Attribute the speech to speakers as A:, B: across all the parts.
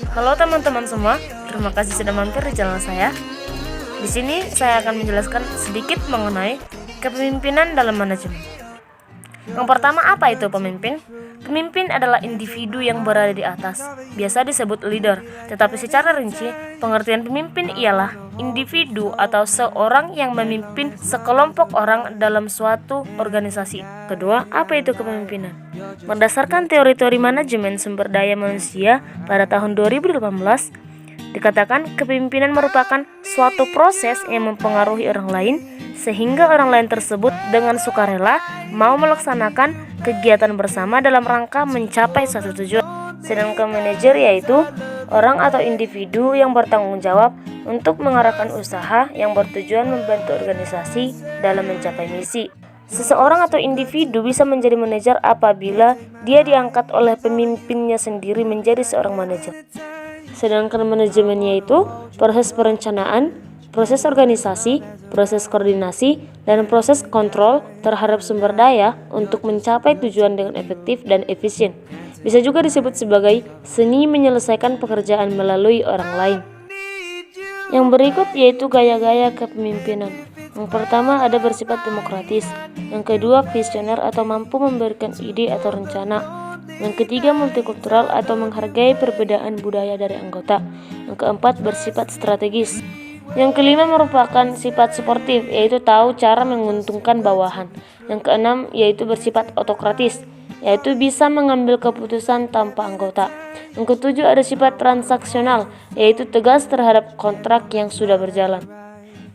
A: Halo teman-teman semua, terima kasih sudah mampir di channel saya. Di sini saya akan menjelaskan sedikit mengenai kepemimpinan dalam manajemen. Yang pertama, apa itu pemimpin? Pemimpin adalah individu yang berada di atas, biasa disebut leader. Tetapi secara rinci, pengertian pemimpin ialah individu atau seorang yang memimpin sekelompok orang dalam suatu organisasi. Kedua, apa itu kepemimpinan? Berdasarkan teori-teori manajemen sumber daya manusia pada tahun 2018, dikatakan kepemimpinan merupakan suatu proses yang mempengaruhi orang lain sehingga orang lain tersebut dengan sukarela mau melaksanakan kegiatan bersama dalam rangka mencapai suatu tujuan. Sedangkan manajer yaitu orang atau individu yang bertanggung jawab untuk mengarahkan usaha yang bertujuan membantu organisasi dalam mencapai misi. Seseorang atau individu bisa menjadi manajer apabila dia diangkat oleh pemimpinnya sendiri menjadi seorang manajer. Sedangkan manajemen yaitu proses perencanaan, proses organisasi, proses koordinasi, dan proses kontrol terhadap sumber daya untuk mencapai tujuan dengan efektif dan efisien. Bisa juga disebut sebagai seni menyelesaikan pekerjaan melalui orang lain. Yang berikut yaitu gaya-gaya kepemimpinan. Yang pertama ada bersifat demokratis. Yang kedua visioner atau mampu memberikan ide atau rencana. Yang ketiga multikultural atau menghargai perbedaan budaya dari anggota. Yang keempat bersifat strategis. Yang kelima merupakan sifat suportif, yaitu tahu cara menguntungkan bawahan. Yang keenam yaitu bersifat autokratis, yaitu bisa mengambil keputusan tanpa anggota. Yang ketujuh ada sifat transaksional, yaitu tegas terhadap kontrak yang sudah berjalan.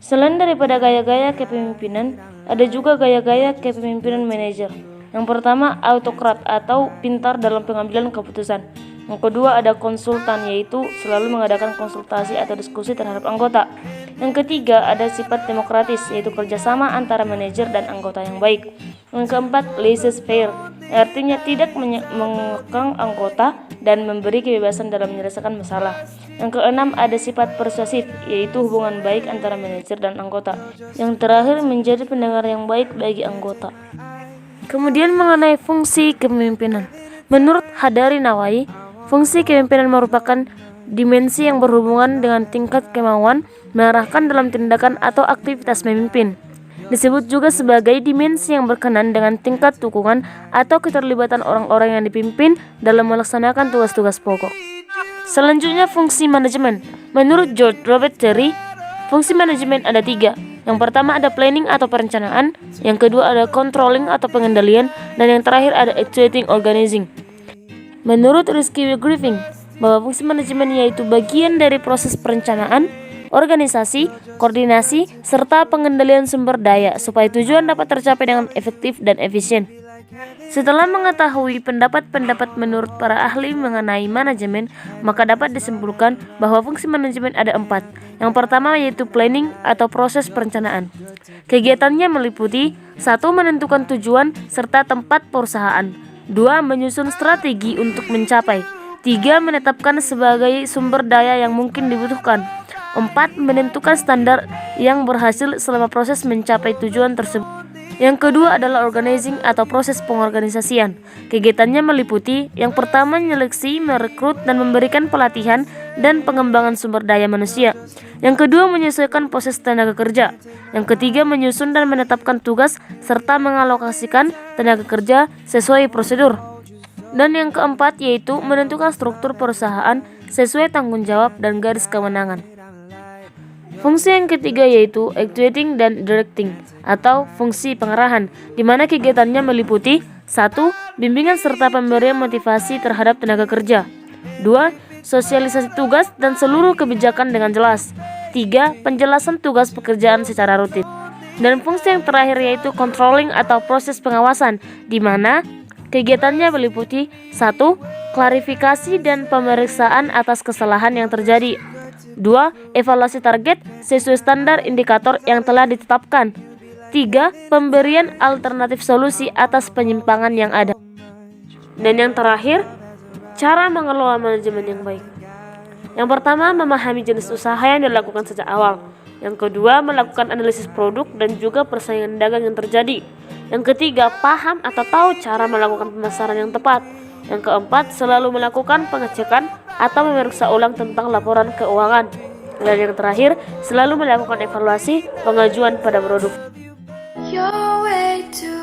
A: Selain daripada gaya-gaya kepemimpinan, ada juga gaya-gaya kepemimpinan manajer. Yang pertama autokrat atau pintar dalam pengambilan keputusan. Yang kedua ada konsultan, yaitu selalu mengadakan konsultasi atau diskusi terhadap anggota. Yang ketiga ada sifat demokratis, yaitu kerjasama antara manajer dan anggota yang baik. Yang keempat laissez-faire, artinya tidak mengekang anggota dan memberi kebebasan dalam menyelesaikan masalah. Yang keenam ada sifat persuasif, yaitu hubungan baik antara manajer dan anggota. Yang terakhir menjadi pendengar yang baik bagi anggota. Kemudian mengenai fungsi kepemimpinan. Menurut Hadari Nawai, fungsi kepemimpinan merupakan dimensi yang berhubungan dengan tingkat kemauan mengarahkan dalam tindakan atau aktivitas memimpin. Disebut juga sebagai dimensi yang berkenan dengan tingkat dukungan atau keterlibatan orang-orang yang dipimpin dalam melaksanakan tugas-tugas pokok. Selanjutnya fungsi manajemen. Menurut George Robert Terry, fungsi manajemen ada 3. Yang pertama ada planning atau perencanaan, yang kedua ada controlling atau pengendalian, dan yang terakhir ada actuating organizing. Menurut Rizky Griffin, bahwa fungsi manajemen yaitu bagian dari proses perencanaan, organisasi, koordinasi, serta pengendalian sumber daya supaya tujuan dapat tercapai dengan efektif dan efisien. Setelah mengetahui pendapat-pendapat menurut para ahli mengenai manajemen, maka dapat disimpulkan bahwa fungsi manajemen ada 4. Yang pertama yaitu planning atau proses perencanaan. Kegiatannya meliputi 1. Menentukan tujuan serta tempat perusahaan. 2. Menyusun strategi untuk mencapai. 3. Menetapkan sebagai sumber daya yang mungkin dibutuhkan. 4. Menentukan standar yang berhasil selama proses mencapai tujuan tersebut. Yang kedua adalah organizing atau proses pengorganisasian. Kegiatannya meliputi yang pertama menyeleksi, merekrut, dan memberikan pelatihan dan pengembangan sumber daya manusia. Yang kedua menyesuaikan proses tenaga kerja. Yang ketiga menyusun dan menetapkan tugas serta mengalokasikan tenaga kerja sesuai prosedur. Dan yang keempat yaitu menentukan struktur perusahaan sesuai tanggung jawab dan garis kewenangan. Fungsi yang ketiga yaitu actuating dan directing atau fungsi pengarahan, di mana kegiatannya meliputi 1. Bimbingan serta pemberian motivasi terhadap tenaga kerja. 2. Sosialisasi tugas dan seluruh kebijakan dengan jelas. 3. Penjelasan tugas pekerjaan secara rutin. Dan fungsi yang terakhir yaitu controlling atau proses pengawasan, di mana kegiatannya meliputi 1. Klarifikasi dan pemeriksaan atas kesalahan yang terjadi. 2. Evaluasi target sesuai standar indikator yang telah ditetapkan. 3. Pemberian alternatif solusi atas penyimpangan yang ada. Dan yang terakhir, cara mengelola manajemen yang baik. Yang pertama, memahami jenis usaha yang dilakukan sejak awal. Yang kedua, melakukan analisis produk dan juga persaingan dagang yang terjadi.
B: Yang ketiga, paham atau tahu cara melakukan pemasaran yang tepat. Yang keempat, selalu melakukan pengecekan atau memeriksa ulang tentang laporan keuangan. Dan yang terakhir, selalu melakukan evaluasi pengajuan pada produk.
C: You're way too